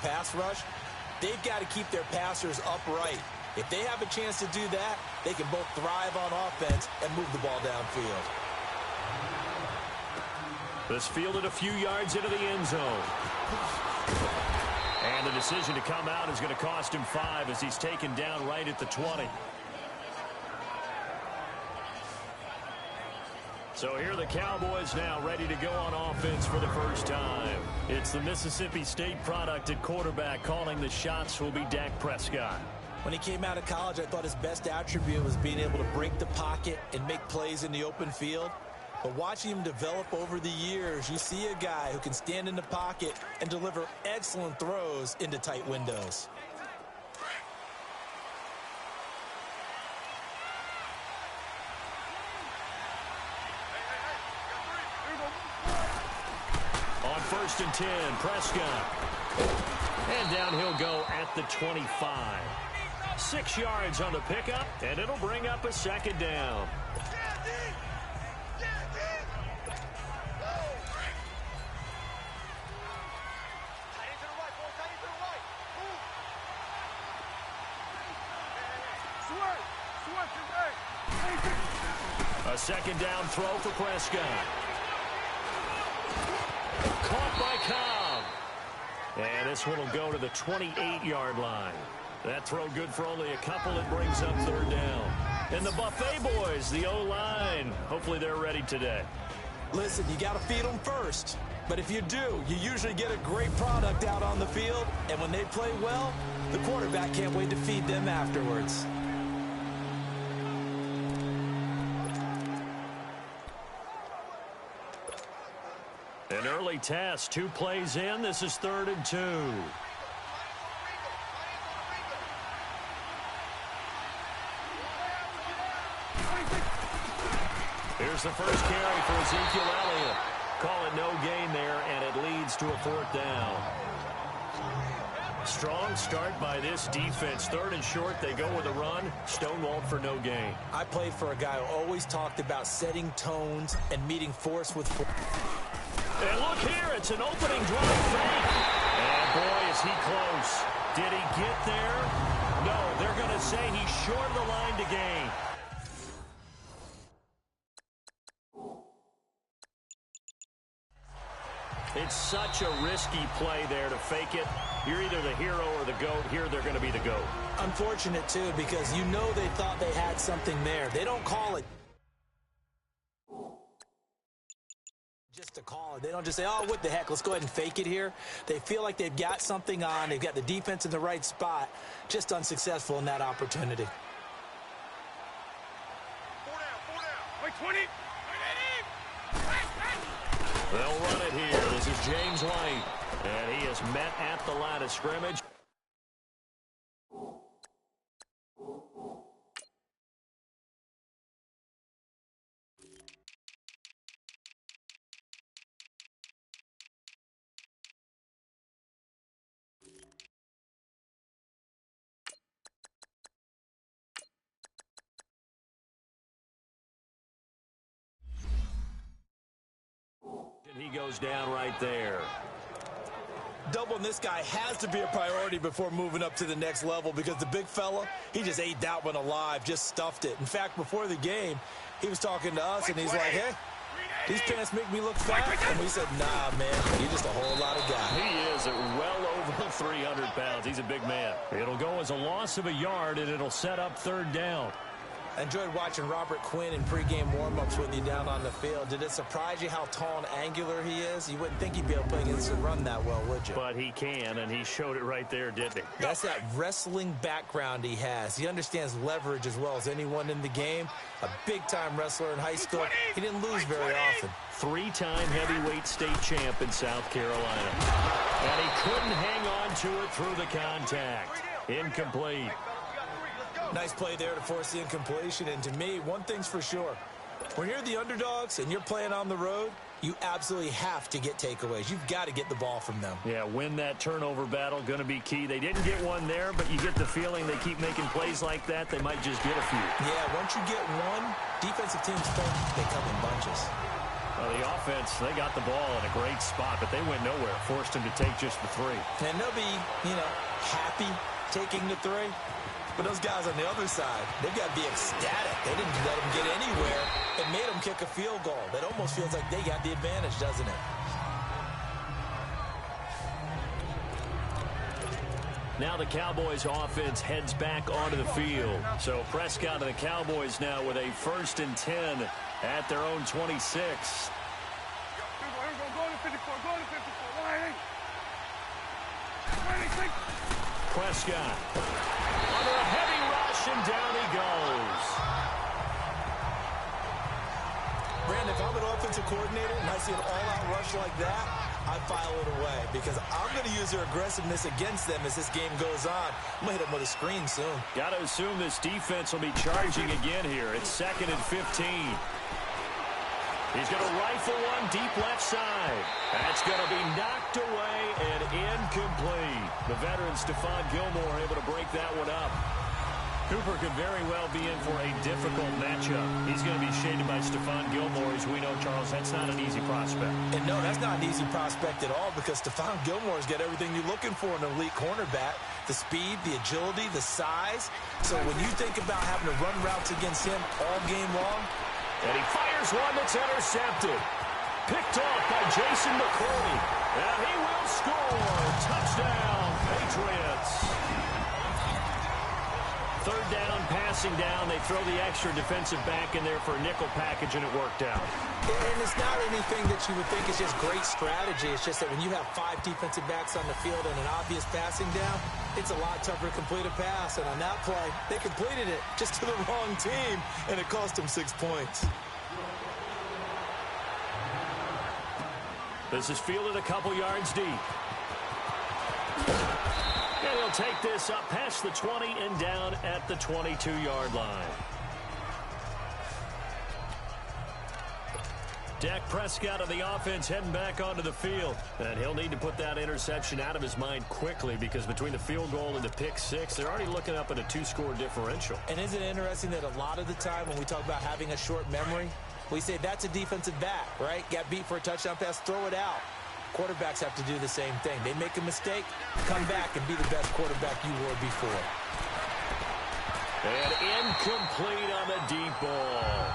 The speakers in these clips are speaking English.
pass rush, they've got to keep their passers upright. If they have a chance to do that, they can both thrive on offense and move the ball downfield. This fielded a few yards into the end zone. And the decision to come out is going to cost him 5 as he's taken down right at the 20. So here are the Cowboys now ready to go on offense for the first time. It's the Mississippi State product at quarterback. Calling the shots will be Dak Prescott. When he came out of college, I thought his best attribute was being able to break the pocket and make plays in the open field. But watching him develop over the years, you see a guy who can stand in the pocket and deliver excellent throws into tight windows. On 1st and 10, Prescott. And down he'll go at the 25. 6 yards on the pickup, and it'll bring up a second down. A second down throw for Prescott. Caught by Cobb. And this one will go to the 28-yard line. That throw good for only a couple. It brings up 3rd down. And the Buffet boys, the O-line, hopefully they're ready today. Listen, you got to feed them first. But if you do, you usually get a great product out on the field. And when they play well, the quarterback can't wait to feed them afterwards. An early test, 2 plays in. This is 3rd and 2. Here's the first carry for Ezekiel Elliott. Call it no gain there, and it leads to a 4th down. Strong start by this defense. 3rd and short, they go with a run. Stonewalled for no gain. I played for a guy who always talked about setting tones and meeting force with force. And look here, it's an opening drive fake. And boy, is he close. Did he get there? No, they're going to say he's short of the line to gain. It's such a risky play there to fake it. You're either the hero or the GOAT. Here they're going to be the GOAT. Unfortunate, too, because you know they thought they had something there. They don't call it just to call it. They don't just say, oh, what the heck, let's go ahead and fake it here. They feel like they've got something on. They've got the defense in the right spot. Just unsuccessful in that opportunity. 4 down. Wait, 20. They'll run it here. This is James White. And he is met at the line of scrimmage. He goes down right there. Doubling this guy has to be a priority before moving up to the next level because the big fella, he just ate that one alive, just stuffed it. In fact, before the game, he was talking to us, and he's like, hey, these pants make me look fat. And we said, nah, man, you're just a whole lot of guy. He is at well over 300 pounds. He's a big man. It'll go as a loss of a yard, and it'll set up 3rd down. I enjoyed watching Robert Quinn in pregame warm-ups with you down on the field. Did it surprise you how tall and angular he is? You wouldn't think he'd be able to play against the run that well, would you? But he can, and he showed it right there, didn't he? That's that wrestling background he has. He understands leverage as well as anyone in the game. A big-time wrestler in high school. He didn't lose very often. 3-time heavyweight state champ in South Carolina. And he couldn't hang on to it through the contact. Incomplete. Nice play there to force the incompletion. And to me, one thing's for sure. When you're the underdogs and you're playing on the road, you absolutely have to get takeaways. You've got to get the ball from them. Yeah, win that turnover battle, going to be key. They didn't get one there, but you get the feeling they keep making plays like that, they might just get a few. Yeah, once you get one, defensive teams think they come in bunches. Well, the offense, they got the ball in a great spot, but they went nowhere. Forced him to take just the 3. And they'll be, happy taking the 3. But those guys on the other side, they've got to be ecstatic. They didn't let them get anywhere. It made them kick a field goal. That almost feels like they got the advantage, doesn't it? Now the Cowboys offense heads back onto the field. So Prescott and the Cowboys now with a 1st and 10 at their own 26. Go to 54. Go to 54. Line. 26. Prescott under a heavy rush, and down he goes. Brandon, if I'm an offensive coordinator and I see an all-out rush like that, I file it away because I'm going to use their aggressiveness against them as this game goes on. I'm going to hit them with a screen soon. Got to assume this defense will be charging again here. It's 2nd and 15. He's going to rifle one deep left side. That's going to be knocked away and incomplete. The veteran Stephon Gilmore able to break that one up. Cooper could very well be in for a difficult matchup. He's going to be shaded by Stephon Gilmore. As we know, Charles, that's not an easy prospect. And no, that's not an easy prospect at all because Stephon Gilmore's got everything you're looking for in an elite cornerback. The speed, the agility, the size. So when you think about having to run routes against him all game long. And he fires one that's intercepted. Picked off by Jason McCourty. And he will score. Touchdown, Patriots. 3rd down, passing down. They throw the extra defensive back in there for a nickel package, and it worked out. And it's not anything that you would think is just great strategy. It's just that when you have 5 defensive backs on the field and an obvious passing down, it's a lot tougher to complete a pass. And on that play, they completed it just to the wrong team, and it cost them 6 points. This is fielded a couple yards deep. And he'll take this up past the 20 and down at the 22-yard line. Dak Prescott of the offense heading back onto the field. And he'll need to put that interception out of his mind quickly because between the field goal and the pick 6, they're already looking up at a 2-score differential. And isn't it interesting that a lot of the time when we talk about having a short memory, we say that's a defensive back, right? Got beat for a touchdown pass, throw it out. Quarterbacks have to do the same thing. They make a mistake, come back and be the best quarterback you were before. And incomplete on the deep ball.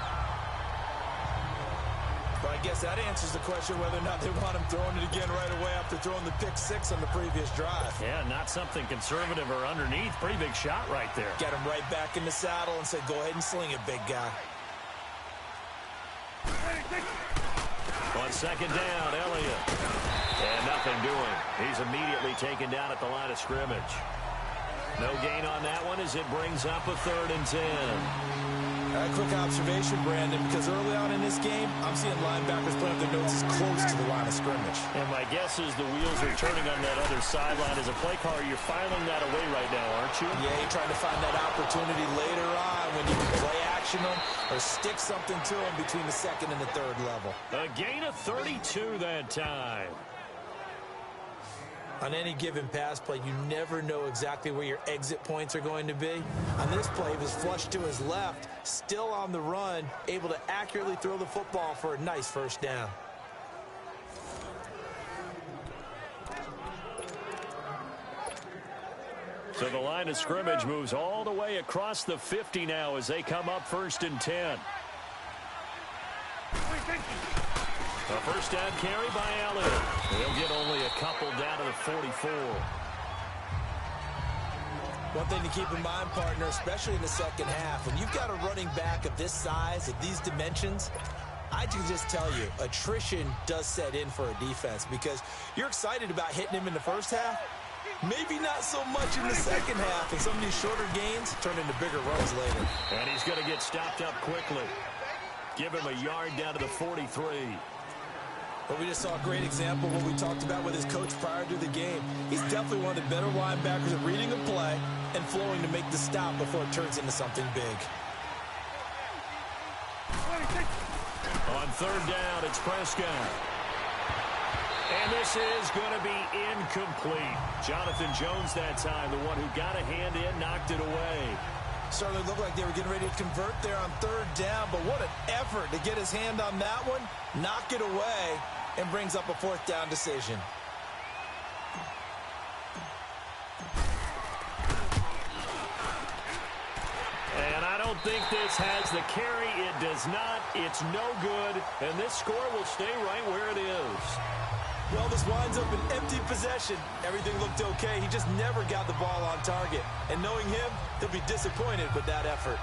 But I guess that answers the question whether or not they want him throwing it again right away after throwing the pick 6 on the previous drive. Yeah, not something conservative or underneath. Pretty big shot right there. Get him right back in the saddle and say, go ahead and sling it, big guy. On 2nd down, Elliott. And nothing doing. He's immediately taken down at the line of scrimmage. No gain on that one as it brings up a 3rd and 10. A quick observation, Brandon, because early on in this game, I'm seeing linebackers putting up their noses close to the line of scrimmage. And my guess is the wheels are turning on that other sideline. As a play caller, you're filing that away right now, aren't you? Yeah, you're trying to find that opportunity later on when you can play action them or stick something to them between the 2nd and the 3rd level. A gain of 32 that time. On any given pass play, you never know exactly where your exit points are going to be. On this play, he was flushed to his left, still on the run, able to accurately throw the football for a nice 1st down. So the line of scrimmage moves all the way across the 50 now as they come up 1st and 10. A 1st down carry by Elliott. He'll get only a couple down to the 44. One thing to keep in mind, partner, especially in the 2nd half, when you've got a running back of this size, of these dimensions, I can just tell you, attrition does set in for a defense because you're excited about hitting him in the 1st half. Maybe not so much in the 2nd half, and some of these shorter gains turn into bigger runs later. And he's going to get stopped up quickly. Give him a yard down to the 43. But we just saw a great example of what we talked about with his coach prior to the game. He's definitely one of the better linebackers at reading a play and flowing to make the stop before it turns into something big. On 3rd down, it's Prescott. And this is going to be incomplete. Jonathan Jones that time, the one who got a hand in, knocked it away. Certainly looked like they were getting ready to convert there on third down, but what an effort to get his hand on that one, knock it away, and brings up a fourth down decision. And I don't think this has the carry. It does not. It's no good. And this score will stay right where it is. Well, this winds up an empty possession. Everything looked okay. He just never got the ball on target. And knowing him, he'll be disappointed with that effort.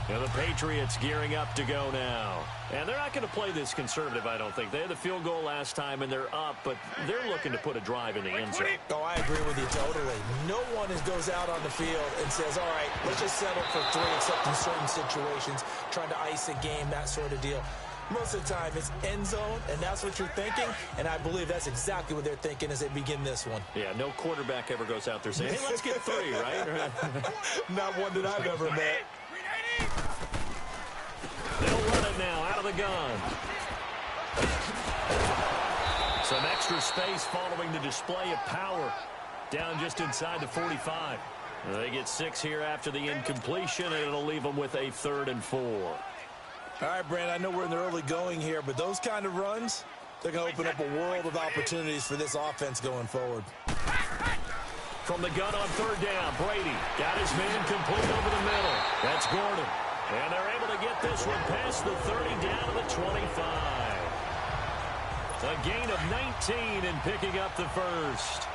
And the Patriots gearing up to go now. And they're not going to play this conservative, I don't think. They had the field goal last time, and they're up, but they're looking to put a drive in the end zone. Oh, I agree with you totally. No one goes out on the field and says, all right, let's just settle for 3, except in certain situations, trying to ice a game, that sort of deal. Most of the time, it's end zone, and that's what you're thinking, and I believe that's exactly what they're thinking as they begin this one. Yeah, no quarterback ever goes out there saying, hey, let's get 3, right? Not one that I've ever met. They'll run it now out of the gun. Some extra space following the display of power. Down just inside the 45. They get 6 here after the incompletion, and it'll leave them with a 3rd and 4. All right, Brand, I know we're in the early going here, but those kind of runs, they're going to open up a world of opportunities for this offense going forward. From the gun on 3rd down, Brady got his man complete over the middle. That's Gordon. And they're able to get this one past the 30 down to the 25. A gain of 19 and picking up the first.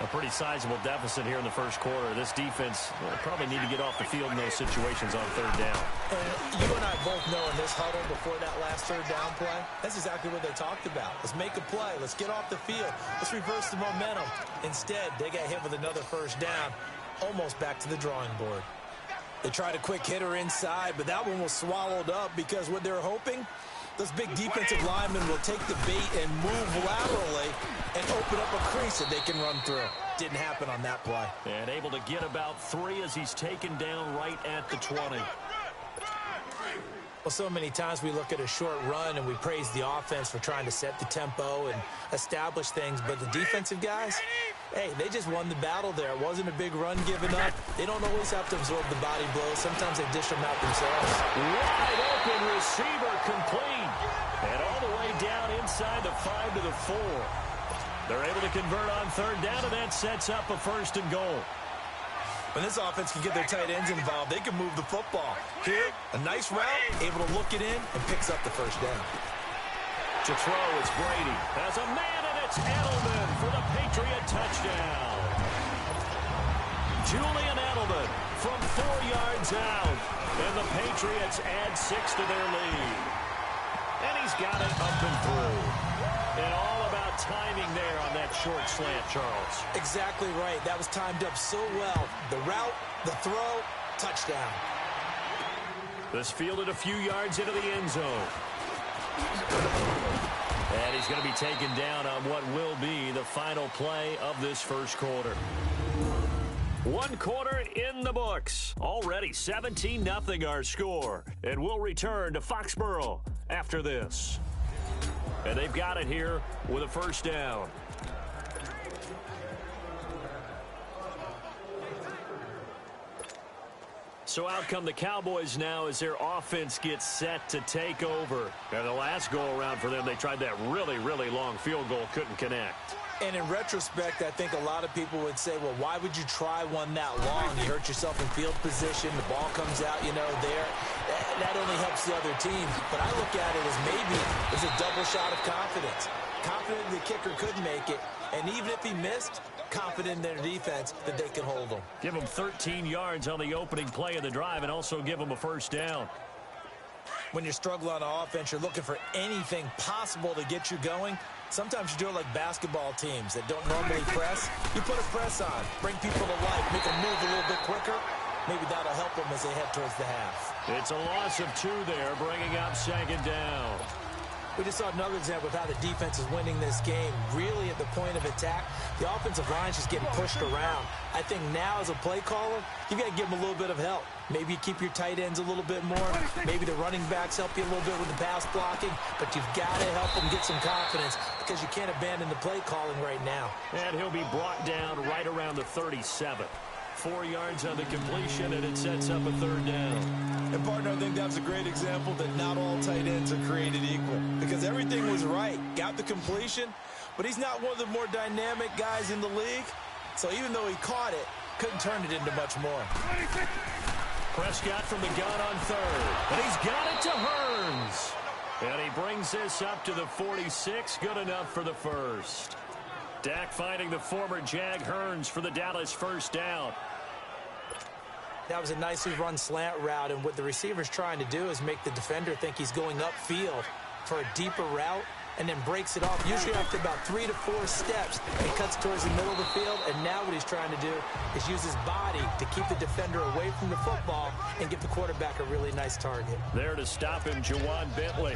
A pretty sizable deficit here in the first quarter. This defense will probably need to get off the field in those situations on 3rd down. And you and I both know in this huddle before that last 3rd down play, that's exactly what they talked about. Let's make a play. Let's get off the field. Let's reverse the momentum. Instead, they got hit with another 1st down, almost back to the drawing board. They tried a quick hitter inside, but that one was swallowed up because what they're hoping, those big defensive linemen will take the bait and move laterally and open up a crease that they can run through. Didn't happen on that play. And able to get about 3 as he's taken down right at the 20. Well, so many times we look at a short run and we praise the offense for trying to set the tempo and establish things, but the defensive guys, hey, they just won the battle there. It wasn't a big run given up. They don't always have to absorb the body blows. Sometimes they dish them out themselves. Wide open receiver complete. And all the way down inside the 5 to the 4. They're able to convert on 3rd down, and that sets up a 1st and goal. When this offense can get their tight ends involved, they can move the football. Here, a nice route, able to look it in, and picks up the 1st down. To throw, it's Brady. Has a man, and it's Edelman for the Patriot touchdown. Julian Edelman from 4 yards out. And the Patriots add 6 to their lead. And he's got it up and through. And all about timing there on that short slant, Charles. Exactly right. That was timed up so well. The route, the throw, touchdown. This fielded a few yards into the end zone. And he's going to be taken down on what will be the final play of this first quarter. 1 quarter in the books. Already 17-0 our score. And we'll return to Foxborough after this. And they've got it here with a 1st down. So out come the Cowboys now as their offense gets set to take over. And the last go-around for them, they tried that really, really long field goal, couldn't connect. And in retrospect, I think a lot of people would say, well, why would you try one that long? You hurt yourself in field position. The ball comes out, there. That only helps the other team. But I look at it as maybe it's a double shot of confidence. Confident the kicker could make it. And even if he missed, confident in their defense that they can hold them. Give them 13 yards on the opening play of the drive and also give them a 1st down. When you're struggling on offense, you're looking for anything possible to get you going. Sometimes you do it like basketball teams that don't normally press. You put a press on, bring people to life, make them move a little bit quicker. Maybe that'll help them as they head towards the half. It's a loss of 2 there, bringing up 2nd down. We just saw another example of how the defense is winning this game. Really at the point of attack, the offensive line is just getting pushed around. I think now as a play caller, you got to give them a little bit of help. Maybe you keep your tight ends a little bit more. Maybe the running backs help you a little bit with the pass blocking. But you've got to help them get some confidence because you can't abandon the play calling right now. And he'll be brought down right around the 37. 4 yards on the completion, and it sets up a third down. And, partner, I think that was a great example that not all tight ends are created equal because everything was right. Got the completion, but he's not one of the more dynamic guys in the league. So even though he caught it, couldn't turn it into much more. Prescott from the gun on third, and he's got it to Hearns. And he brings this up to the 46, good enough for the first. Dak finding the former Jag Hearns for the Dallas first down. That was a nicely run slant route, and what the receiver's trying to do is make the defender think he's going upfield for a deeper route and then breaks it off, usually after about 3 to 4 steps. He cuts towards the middle of the field, and now what he's trying to do is use his body to keep the defender away from the football and give the quarterback a really nice target. There to stop him, Juwan Bentley.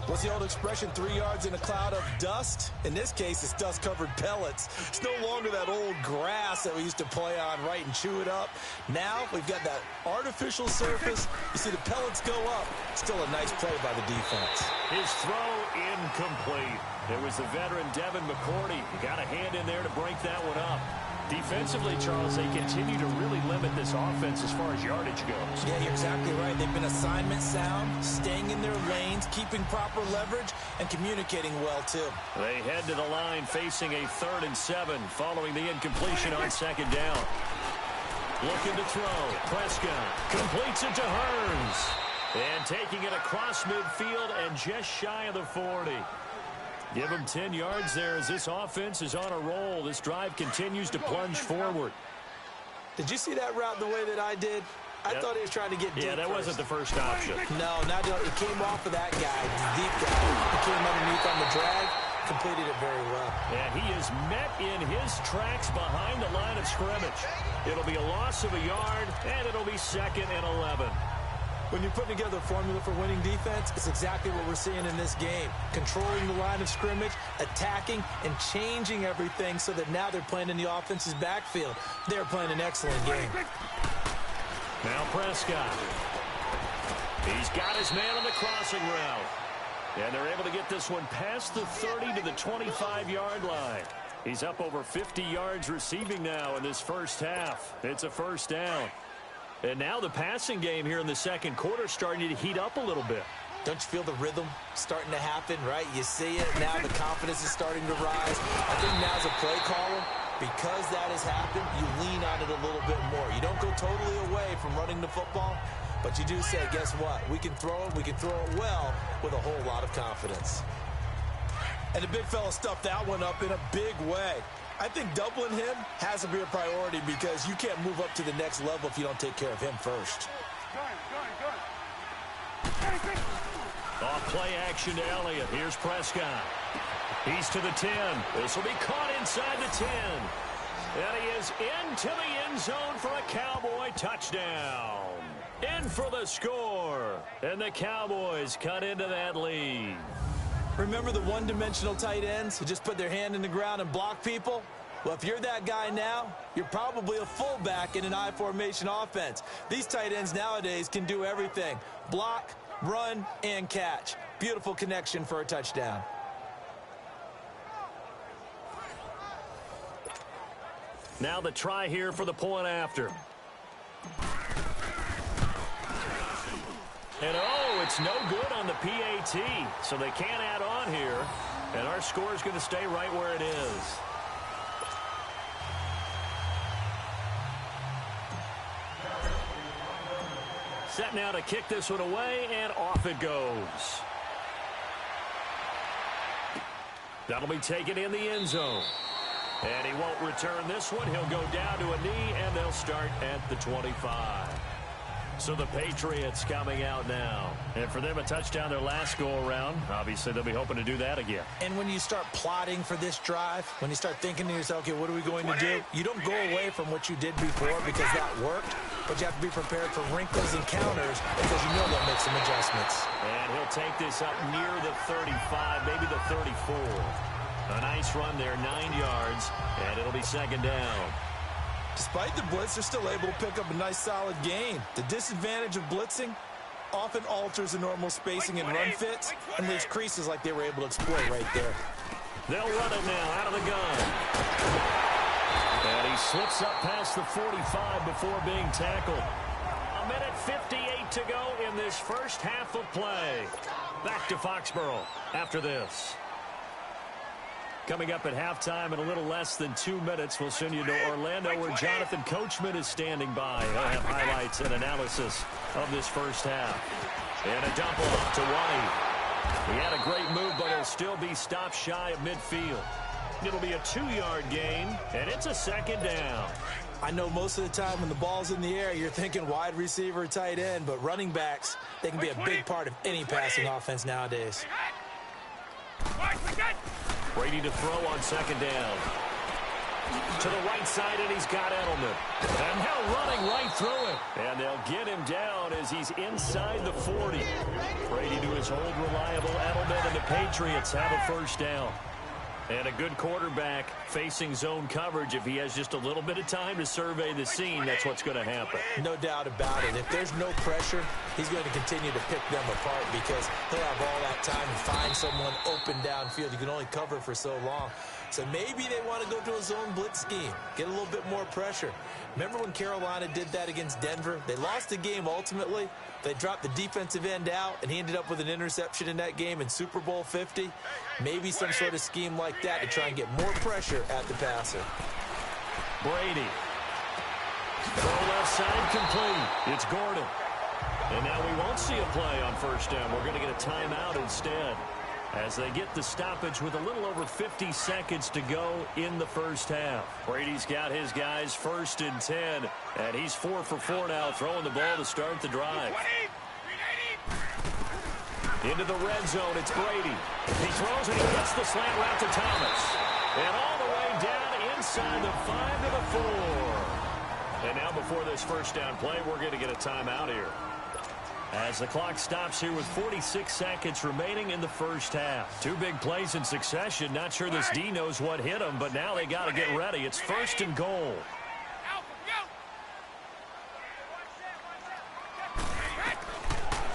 What's the old expression, 3 yards in a cloud of dust? In this case, it's dust-covered pellets. It's no longer that old grass that we used to play on, right, and chew it up. Now we've got that artificial surface. You see the pellets go up. Still a nice play by the defense. His throw incomplete. It was the veteran Devin McCourty. He got a hand in there to break that one up. Defensively, Charles, they continue to really limit this offense as far as yardage goes. Yeah, you're exactly right. They've been assignment sound, staying in their lanes, keeping proper leverage, and communicating well, too. They head to the line facing a 3rd and 7 following the incompletion on 2nd down. Looking to throw. Prescott completes it to Hearns. And taking it across midfield and just shy of the 40. Give him 10 yards there as this offense is on a roll. This drive continues to plunge forward. Did you see that route the way that I did? I thought he was trying to get deep. Yeah, that wasn't the first option. No, not it came off of that guy, the deep guy. He came underneath on the drag, completed it very well. And he is met in his tracks behind the line of scrimmage. It'll be a loss of a yard, and it'll be 2nd and 11. When you're putting together a formula for winning defense, it's exactly what we're seeing in this game. Controlling the line of scrimmage, attacking, and changing everything so that now they're playing in the offense's backfield. They're playing an excellent game. Now Prescott. He's got his man on the crossing route. And they're able to get this one past the 30 to the 25-yard line. He's up over 50 yards receiving now in this first half. It's a first down. And now the passing game here in the second quarter starting to heat up a little bit. Don't you feel the rhythm starting to happen, right? You see it. Now the confidence is starting to rise. I think now as a play caller, because that has happened, you lean on it a little bit more. You don't go totally away from running the football, but you do say, guess what? We can throw it. We can throw it well with a whole lot of confidence. And the big fella stuffed that one up in a big way. I think doubling him has to be a priority because you can't move up to the next level if you don't take care of him first. Off play action to Elliott. Here's Prescott. He's to the 10. This will be caught inside the 10. And he is into the end zone for a Cowboy touchdown. In for the score. And the Cowboys cut into that lead. Remember the one-dimensional tight ends who just put their hand in the ground and block people? Well, if you're that guy now, you're probably a fullback in an I-formation offense. These tight ends nowadays can do everything. Block, run, and catch. Beautiful connection for a touchdown. Now the try here for the point after. And oh, it's no good on the PAT, so they can't add on here. And our score is going to stay right where it is. Set now to kick this one away, and off it goes. That'll be taken in the end zone. And he won't return this one. He'll go down to a knee, and they'll start at the 25. So the Patriots coming out now. And for them, a touchdown their last go-around. Obviously, they'll be hoping to do that again. And when you start plotting for this drive, when you start thinking to yourself, okay, what are we going to do? You don't go away from what you did before because that worked, but you have to be prepared for wrinkles and counters because you know they'll make some adjustments. And he'll take this up near the 35, maybe the 34. A nice run there, 9 yards, and it'll be second down. Despite the blitz, they're still able to pick up a nice, solid gain. The disadvantage of blitzing often alters the normal spacing and run fits and leaves creases like they were able to exploit right there. They'll run it now out of the gun. And he slips up past the 45 before being tackled. 1:58 to go in this first half of play. Back to Foxborough after this. Coming up at halftime in a little less than 2 minutes, we'll send you to Orlando where Jonathan Coachman is standing by. He'll have highlights and analysis of this first half. And a dump off to White. He had a great move, but he'll still be stopped shy of midfield. It'll be a 2-yard gain, and it's a second down. I know most of the time when the ball's in the air, you're thinking wide receiver, tight end, but running backs, they can be a big part of any passing offense nowadays. Brady to throw on second down. To the right side, and he's got Edelman. And now running right through it. And they'll get him down as he's inside the 40. Brady to his old reliable Edelman, and the Patriots have a first down. And a good quarterback facing zone coverage. If he has just a little bit of time to survey the scene, that's what's going to happen. No doubt about it. If there's no pressure, he's going to continue to pick them apart because he'll have all that time to find someone open downfield. You can only cover for so long. So maybe they want to go to a zone blitz scheme, get a little bit more pressure. Remember when Carolina did that against Denver? They lost the game ultimately. They dropped the defensive end out, and he ended up with an interception in that game in Super Bowl 50. Maybe some sort of scheme like that to try and get more pressure at the passer. Brady. Throw left side complete. It's Gordon. And now we won't see a play on first down. We're going to get a timeout instead as they get the stoppage with a little over 50 seconds to go in the first half. Brady's got his guys 1st and 10, and he's 4 for 4 now, throwing the ball to start the drive. Into the red zone, it's Brady. He throws and he gets the slant route to Thomas. And all the way down inside the 5 to the 4. And now before this first down play, we're going to get a timeout here, as the clock stops here with 46 seconds remaining in the first half. 2 big plays in succession. Not sure this D knows what hit him, but now they got to get ready. It's 1st and goal.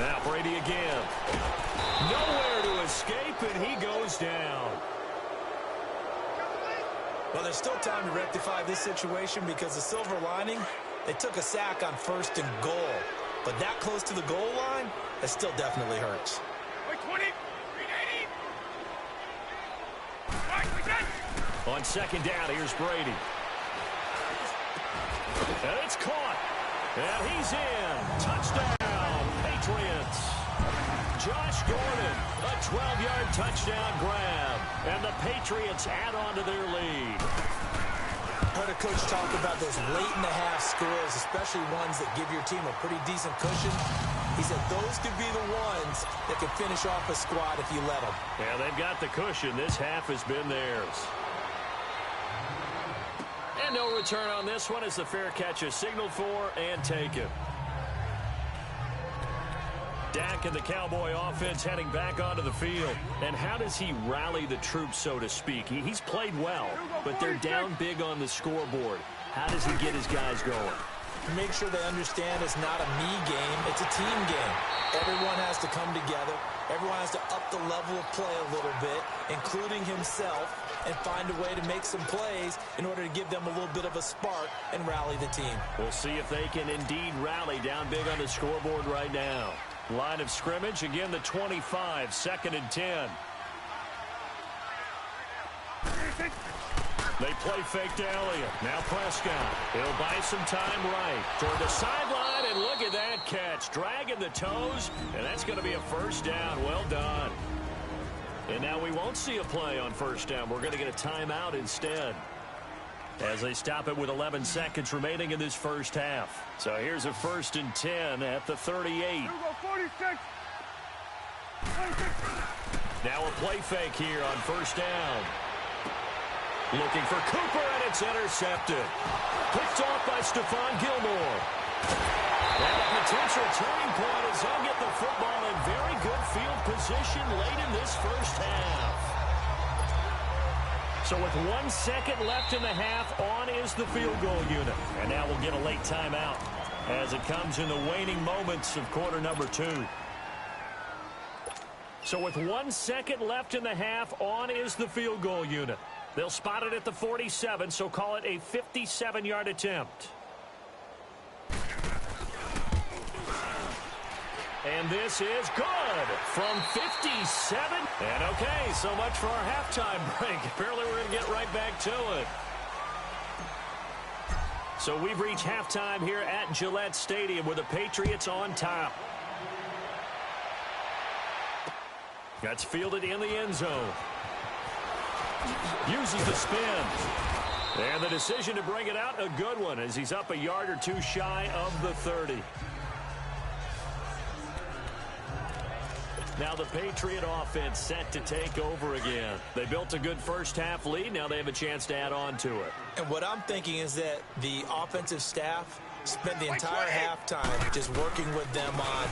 Now Brady again. Nowhere to escape, and he goes down. Well, there's still time to rectify this situation because the silver lining, they took a sack on 1st and goal. But that close to the goal line, that still definitely hurts. On second down, here's Brady. And it's caught. And he's in. Touchdown, Patriots. Josh Gordon, a 12-yard touchdown grab. And the Patriots add on to their lead. Heard a coach talk about those late-in-the-half scores, especially ones that give your team a pretty decent cushion. He said those could be the ones that can finish off a squad if you let them. Yeah, they've got the cushion. This half has been theirs. And no return on this one as the fair catch is signaled for and taken. Dak and the Cowboy offense heading back onto the field. And how does he rally the troops, so to speak? He's played well, but they're down big on the scoreboard. How does he get his guys going? Make sure they understand it's not a me game, it's a team game. Everyone has to come together. Everyone has to up the level of play a little bit, including himself, and find a way to make some plays in order to give them a little bit of a spark and rally the team. We'll see if they can indeed rally down big on the scoreboard right now. Line of scrimmage, again the 25, 2nd and 10. They play fake to Elliott. Now Prescott. He'll buy some time right toward the sideline, and look at that catch. Dragging the toes, and that's going to be a first down. Well done. And now we won't see a play on first down. We're going to get a timeout instead. as they stop it with 11 seconds remaining in this first half. So here's a 1st and 10 at the 38. Here we go, 46. 46. Now a play fake here on 1st down. Looking for Cooper, and it's intercepted. Picked off by Stephon Gilmore. And a potential turning point as they'll get the football in very good field position late in this first half. So with 1 second left in the half, on is the field goal unit. And now we'll get a late timeout as it comes in the waning moments of quarter number 2. So with 1 second left in the half, on is the field goal unit. They'll spot it at the 47, so call it a 57-yard attempt. And this is good from 57. And okay, so much for our halftime break. Apparently we're going to get right back to it. So we've reached halftime here at Gillette Stadium with the Patriots on top. That's fielded in the end zone. Uses the spin. And the decision to bring it out, a good one, as he's up a yard or two shy of the 30. Now the Patriot offense set to take over again. They built a good first half lead. Now they have a chance to add on to it. And what I'm thinking is that the offensive staff spent the entire halftime just working with them on,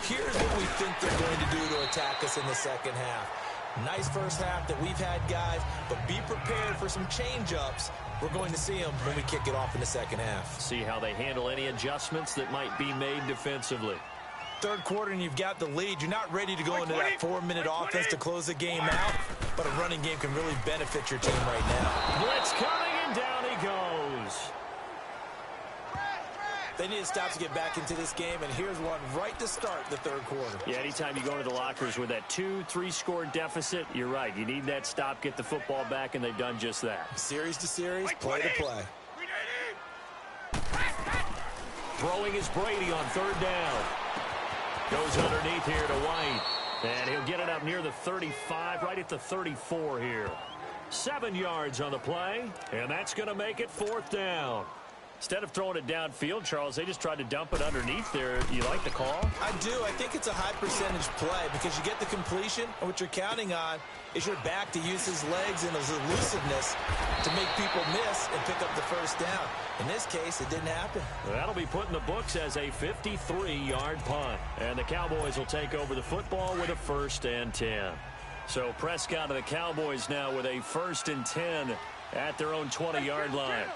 here's what we think they're going to do to attack us in the second half. Nice first half that we've had, guys, but be prepared for some change-ups. We're going to see them when we kick it off in the second half. See how they handle any adjustments that might be made defensively. Third quarter and you've got the lead. You're not ready to go into that 4-minute offense to close the game out, but a running game can really benefit your team right now. Blitz coming, and down he goes. They need to stop to get back into this game, and here's one right to start the third quarter. Yeah, anytime you go into the lockers with that 2-3 score deficit, you're right. You need that stop, get the football back, and they've done just that. Series to series, play to play. Throwing is Brady on 3rd down. Goes underneath here to White. And he'll get it up near the 35, right at the 34 here. 7 yards on the play, and that's going to make it 4th down. Instead of throwing it downfield, Charles, they just tried to dump it underneath there. You like the call? I do. I think it's a high percentage play because you get the completion, and what you're counting on is your back to use his legs and his elusiveness to make people miss and pick up the first down. In this case, it didn't happen. That'll be put in the books as a 53-yard punt. And the Cowboys will take over the football with a 1st and 10. So Prescott and the Cowboys now with a 1st and 10 at their own 20-yard line.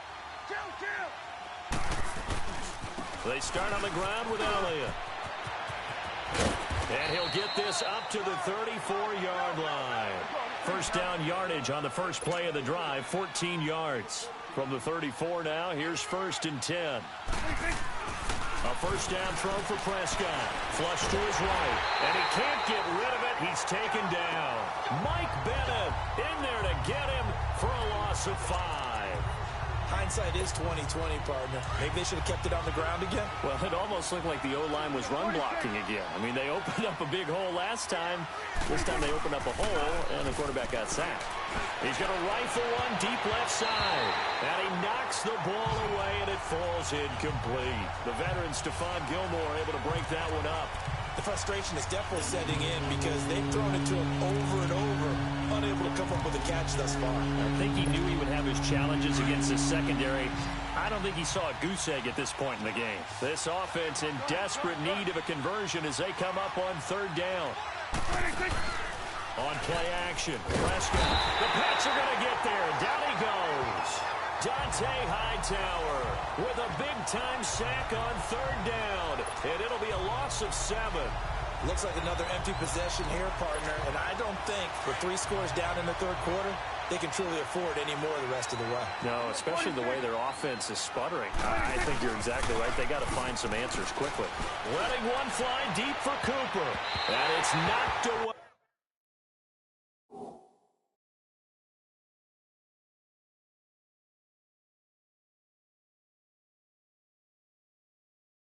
They start on the ground with Elliott. And he'll get this up to the 34-yard line. First down yardage on the first play of the drive, 14 yards. From the 34 now, here's 1st and 10. A first down throw for Prescott. Flush to his right. And he can't get rid of it. He's taken down. Mike Bennett in there to get him for a loss of 5. Hindsight is 20/20, partner. Maybe they should have kept it on the ground again. Well, it almost looked like the O-line was run blocking again. I mean, they opened up a big hole last time. This time they opened up a hole, and the quarterback got sacked. He's going to rifle one deep left side. And he knocks the ball away, and it falls incomplete. The veteran Stephon Gilmore able to break that one up. The frustration is definitely setting in because they've thrown it to him over and over, unable to come up with a catch thus far. I think he knew he would have his challenges against the secondary. I don't think he saw a goose egg at this point in the game. This offense in desperate need of a conversion as they come up on 3rd down. On play action, Prescott. The Pats are going to get there. Down he goes. Dante Hightower with a big-time sack on 3rd down. And it'll be a loss of 7. Looks like another empty possession here, partner. And I don't think with 3 scores down in the third quarter, they can truly afford any more the rest of the way. No, especially the way their offense is sputtering. I think you're exactly right. They got to find some answers quickly. Letting one fly deep for Cooper. And it's knocked away.